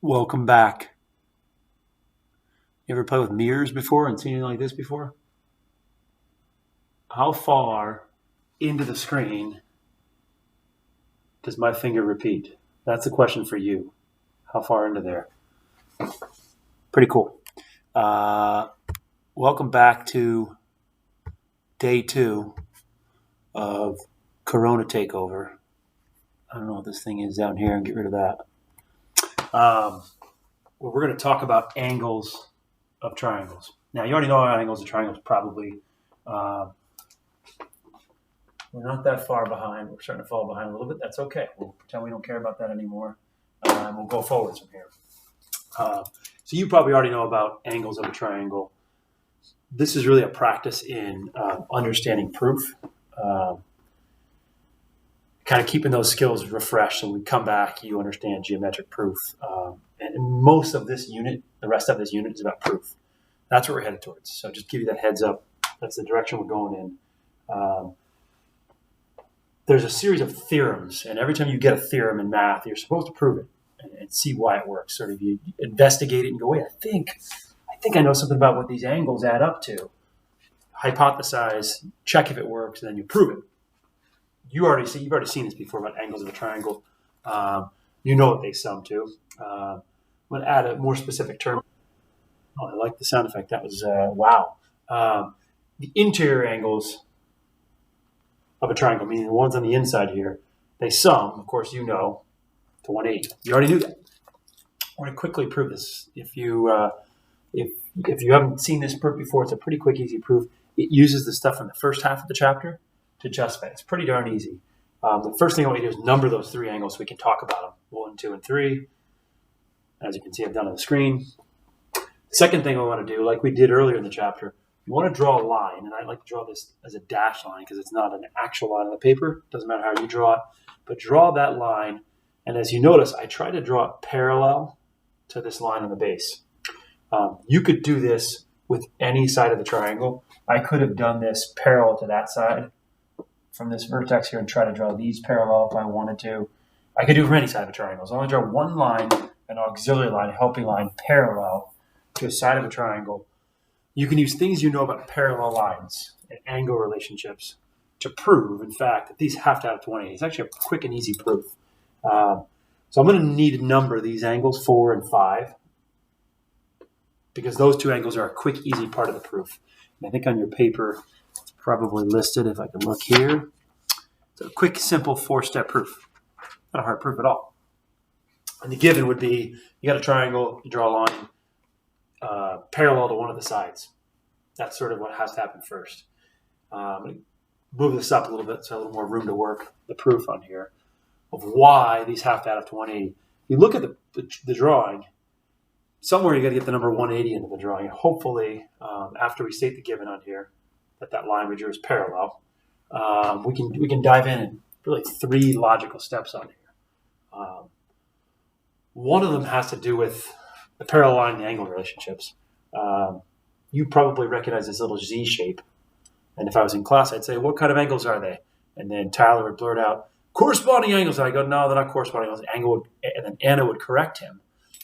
Welcome back. You ever play with mirrors before and seen anything like this before? How far into the screen does my finger repeat? That's the question for you. How far into there? Pretty cool. Welcome back to day 2 of Corona Takeover. I don't know what this thing is down here and get rid of that. We're going to talk about angles of triangles. Now, you already know about angles of triangles probably. We're not that far behind. We're starting to fall behind a little bit. That's okay. We'll pretend we don't care about that anymore. We'll go forwards from here. So you probably already know about angles of a triangle. This is really a practice in understanding proof, kind of keeping those skills refreshed. So when we come back, you understand geometric proof. And most of this unit, the rest of this unit is about proof. That's what we're headed towards. So just give you that heads up. That's the direction we're going in. There's a series of theorems, and every time you get a theorem in math, you're supposed to prove it and see why it works. Sort of you investigate it and go, wait, I think I know something about what these angles add up to. Hypothesize, check if it works, and then you prove it. You've already seen this before about angles of a triangle. You know what they sum to. I'm going to add a more specific term. Oh, I like the sound effect. That was wow. The interior angles of a triangle, meaning the ones on the inside here, they sum, of course, to 180. You already knew that. We're going to quickly prove this. If you haven't seen this proof before, it's a pretty quick, easy proof. It uses the stuff from the first half of the chapter to justify it. It's pretty darn easy. The first thing I want you to do is number those 3 angles so we can talk about them. 1, 2, and 3. As you can see, I've done on the screen. Second thing I want to do, like we did earlier in the chapter, you want to draw a line, and I like to draw this as a dash line because it's not an actual line on the paper. It doesn't matter how you draw it, but draw that line. And as you notice, I try to draw it parallel to this line on the base. You could do this with any side of the triangle. I could have done this parallel to that side from this vertex here and try to draw these parallel if I wanted to. I could do it from any side of a triangle. So I only draw one line, an auxiliary line, a helping line, parallel to a side of a triangle. You can use things you know about parallel lines and angle relationships to prove, in fact, that these have to add up to 180. It's actually a quick and easy proof. So I'm going to need to number these angles 4 and 5 because those 2 angles are a quick, easy part of the proof. And I think on your paper, it's probably listed, if I can look here. It's a quick, simple 4-step proof. Not a hard proof at all. And the given would be, you got a triangle, you draw a line, parallel to one of the sides. That's sort of what has to happen first. Move this up a little bit so a little more room to work the proof on here of why these have to add up to 180. You look at the drawing, somewhere you got to get the number 180 into the drawing. Hopefully, after we state the given on here, that line we drew is parallel, we can dive in and really 3 logical steps on here. One of them has to do with the parallel line and the angle relationships. You probably recognize this little Z shape. And if I was in class, I'd say, what kind of angles are they? And then Tyler would blurt out, corresponding angles. And I go, no, they're not corresponding angles. And then Anna would correct him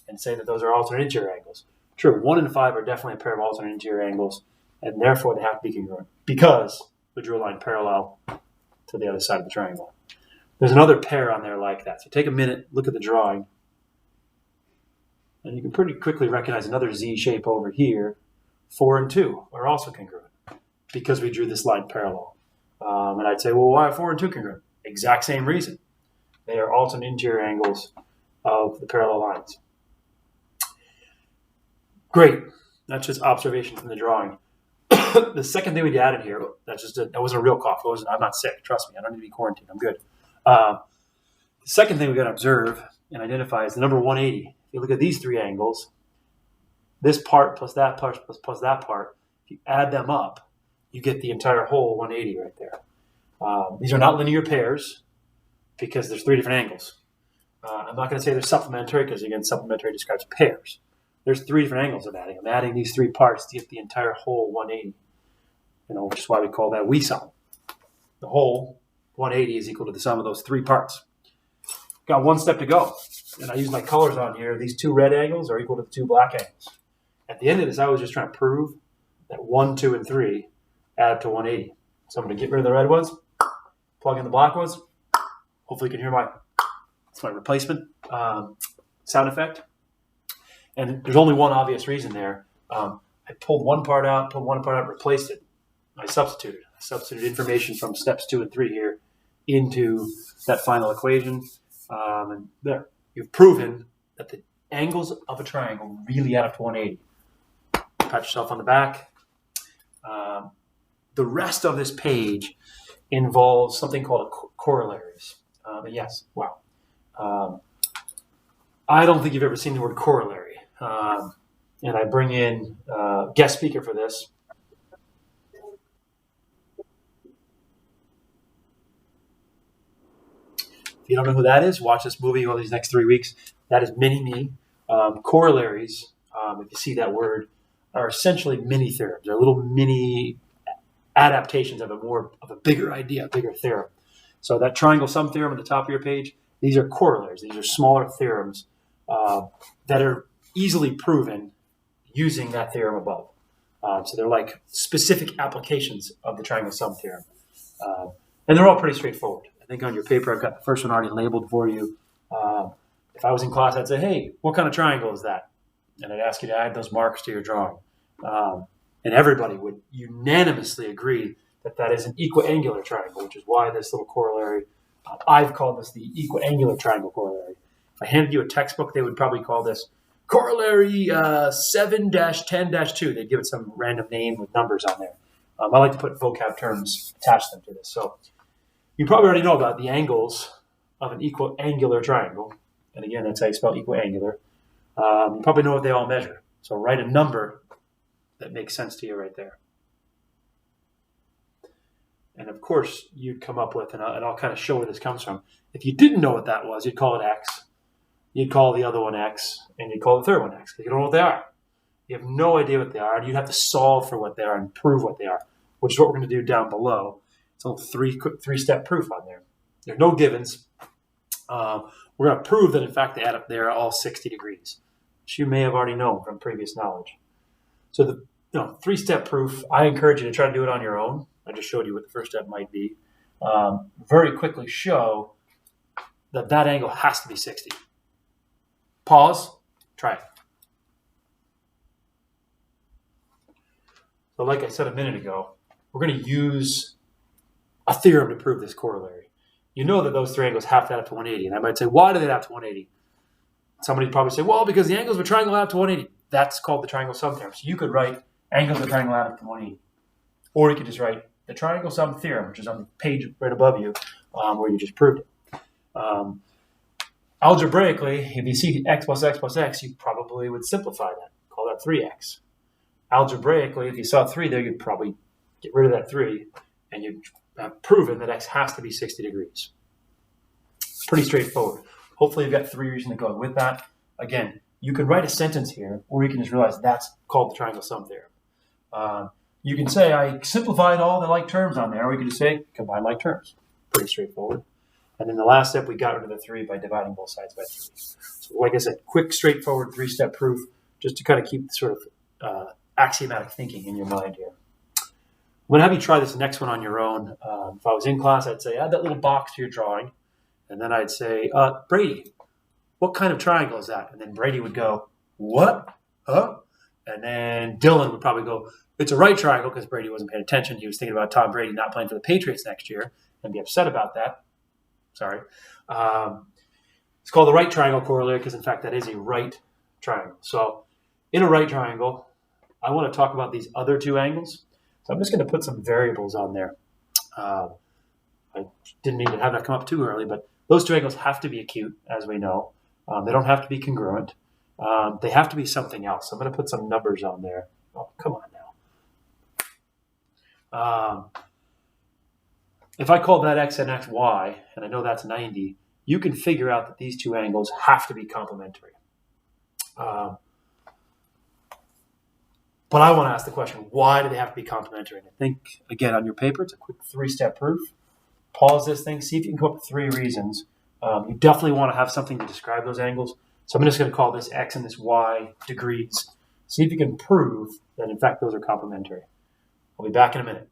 and say that those are alternate interior angles. True, 1 and 5 are definitely a pair of alternate interior angles, and therefore they have to be congruent because we drew a line parallel to the other side of the triangle. There's another pair on there like that. So take a minute, look at the drawing, and you can pretty quickly recognize another Z shape over here. 4 and 2 are also congruent because we drew this line parallel. And I'd say, well, why are 4 and 2 congruent? Exact same reason. They are alternate interior angles of the parallel lines. Great. That's just observation from the drawing. The second thing we added here, that wasn't a real cough. I'm not sick. Trust me. I don't need to be quarantined. I'm good. The second thing we got to observe and identify is the number 180. If you look at these 3 angles, this part plus that part plus that part, if you add them up, you get the entire whole 180 right there. These are not linear pairs because there's 3 different angles. I'm not going to say they're supplementary because, again, supplementary describes pairs. There's 3 different angles I'm adding. I'm adding these 3 parts to get the entire whole 180, which is why we call that sum. The whole 180 is equal to the sum of those 3 parts. Got 1 step to go. and I use my colors on here, these two red angles are equal to the two black angles. At the end of this, I was just trying to prove that 1, 2, and 3 add up to 180. So I'm going to get rid of the red ones, plug in the black ones. Hopefully you can hear it's my replacement sound effect. And there's only one obvious reason there. I pulled one part out, replaced it. I substituted information from steps 2 and 3 here into that final equation. And there, you've proven that the angles of a triangle really add up to 180. Pat yourself on the back. The rest of this page involves something called corollaries. Yes, wow. I don't think you've ever seen the word corollary. And I bring in guest speaker for this. If you don't know who that is, watch this movie over these next 3 weeks. That is mini-me. Corollaries, if you see that word, are essentially mini theorems. They're little mini adaptations of a bigger idea, a bigger theorem. So that triangle sum theorem at the top of your page, these are corollaries. These are smaller theorems that are easily proven using that theorem above. So they're like specific applications of the triangle sum theorem. And they're all pretty straightforward. I think on your paper, I've got the first one already labeled for you. If I was in class, I'd say, hey, what kind of triangle is that? And I'd ask you to add those marks to your drawing. And everybody would unanimously agree that that is an equiangular triangle, which is why this little corollary, I've called this the equiangular triangle corollary. If I handed you a textbook, they would probably call this corollary 7-10-2. They'd give it some random name with numbers on there. I like to put vocab terms, attach them to this. So you probably already know about the angles of an equiangular triangle. And again, that's how you spell equiangular. You probably know what they all measure. So write a number that makes sense to you right there. And of course, you'd come up with, and I'll kind of show where this comes from. If you didn't know what that was, you'd call it X. You'd call the other one X, and you'd call the third one X, because you don't know what they are. You have no idea what they are, and you'd have to solve for what they are and prove what they are, which is what we're going to do down below. It's a three-step proof on there. There are no givens. We're going to prove that, in fact, they add up there all 60 degrees, which you may have already known from previous knowledge. So the three-step proof, I encourage you to try to do it on your own. I just showed you what the first step might be. Very quickly show that that angle has to be 60. Pause. Try it. So like I said a minute ago, we're going to use a theorem to prove this corollary. You know that those three angles have to add up to 180. And I might say, why do they add up to 180? Somebody would probably say, well, because the angles of a triangle add up to 180. That's called the triangle sum theorem. So you could write angles of a triangle add up to 180. Or you could just write the triangle sum theorem, which is on the page right above you, where you just proved it. Algebraically, if you see x plus x plus x, you probably would simplify that. Call that 3x. Algebraically, if you saw 3 there, you'd probably get rid of that 3, and you'd have proven that x has to be 60 degrees. Pretty straightforward. Hopefully you've got 3 reasons to go with that. Again, you could write a sentence here, or you can just realize that's called the triangle sum theorem. You can say, I simplified all the like terms on there, or you can just say, combine like terms. Pretty straightforward. And then the last step, we got rid of the 3 by dividing both sides by 3. So like I said, quick, straightforward 3-step proof, just to kind of keep sort of axiomatic thinking in your mind here. I'm going to have you try this next one on your own. If I was in class, I'd say, add that little box to your drawing. And then I'd say, Brady, what kind of triangle is that? And then Brady would go, what? Huh? And then Dylan would probably go, it's a right triangle, because Brady wasn't paying attention. He was thinking about Tom Brady not playing for the Patriots next year and be upset about that. Sorry. It's called the right triangle corollary because, in fact, that is a right triangle. So in a right triangle, I want to talk about these other 2 angles. So I'm just going to put some variables on there. I didn't mean to have that come up too early, but those 2 angles have to be acute, as we know. They don't have to be congruent. They have to be something else. I'm going to put some numbers on there. Oh, come on now. If I call that x and xy, and I know that's 90, you can figure out that these 2 angles have to be complementary. But I want to ask the question, why do they have to be complementary? And I think, again, on your paper, it's a quick 3-step proof. Pause this thing, see if you can come up with 3 reasons You definitely want to have something to describe those angles. So I'm just going to call this X and this Y degrees. See if you can prove that, in fact, those are complementary. I'll be back in a minute.